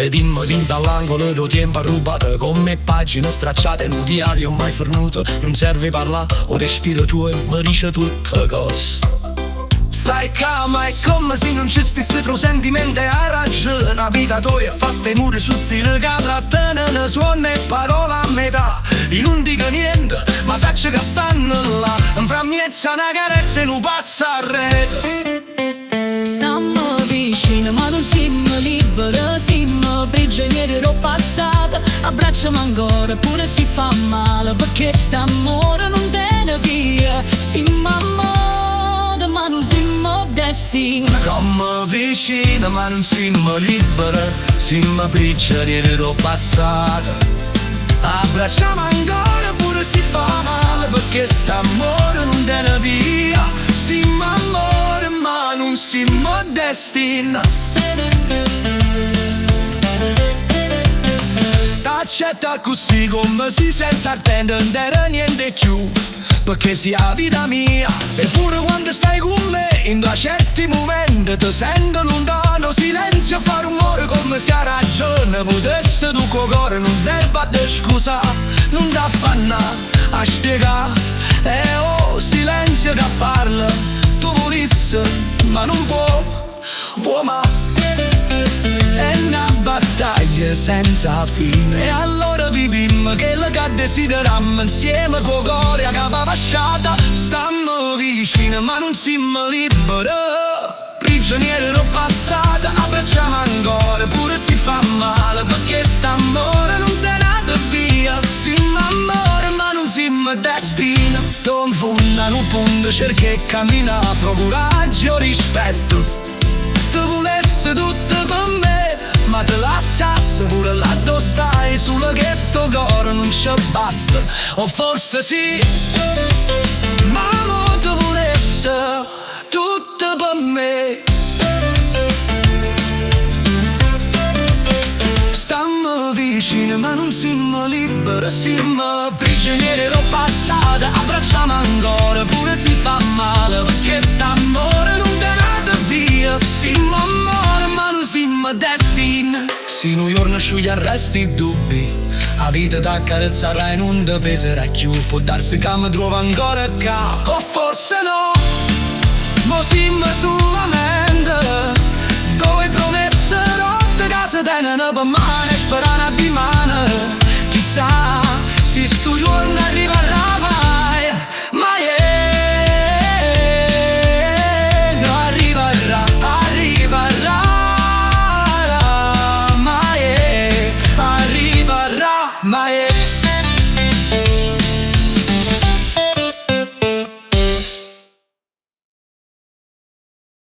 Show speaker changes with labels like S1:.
S1: Le dimmi dall'angolo do tempo rubato, come pagine stracciate in un diario mai fornuto. Non serve parlare, o respiro tuo mi dice tutte cose. Stai calma, è come se non ci stesse tro sentimento. Hai ragione, la vita tua è fatta in ore sottili che trattengono suono e parole a metà. Io non dico niente, ma saccio che stanno là. Fra miezza una carezza e non passa a rete.
S2: Stammo vicino ma non siamo liberi, siamo prigionieri del passato. Abbracciamo ancora pure si fa male, perché st'amore non tiene via. Siamo amore ma non siamo destino.
S1: Come vicino ma non siamo liberi, siamo prigionieri del passato. Abbracciamo ancora pure si fa male, perché st'amore non tiene via. Siamo amore ma non siamo destino. T'accetta così come si senza attendere niente più, perché sia la vita mia. Eppure quando stai con me, in certi momenti ti sento lontano. Silenzio fa rumore come se a ragione potesse tu col cuore. Non serve a te scusa, non ti affanna a spiegare. Oh, silenzio che parla, tu volessi ma non può ma. È una battaglia senza fine, e allora vivimmo quello che desiderammo insieme col cuore a capa fasciata. Stammo vicino ma non siamo liberi, prigionieri del passato. Abbracciamo ancora pure si fa male, perché st'amore non te ne via. Siamo amore ma non siamo destino. Tu infonda un punto cerchi e cammina, fra coraggio rispetto. Tu volessi tutto per me, ma te lasciassi pure là dove stai. Solo che sto cuore non ci basta, o forse sì. Ma mo tu volessi tutto per me. Stiamo vicini ma non siamo liberi, siamo prigionieri del passato. Abbracciamo ancora pure si fa male, perché st'amore non te ne via. Siamo amore ma non siamo destino. Se un giorno scioglie arresti i dubbi, la vita t'accarezzerà e non ti peserà più. Può darsi che mi trovo ancora qua, o forse no. Mo siamo solamente due promesse rotte che si tengono per mano e sperano a di mano. Chissà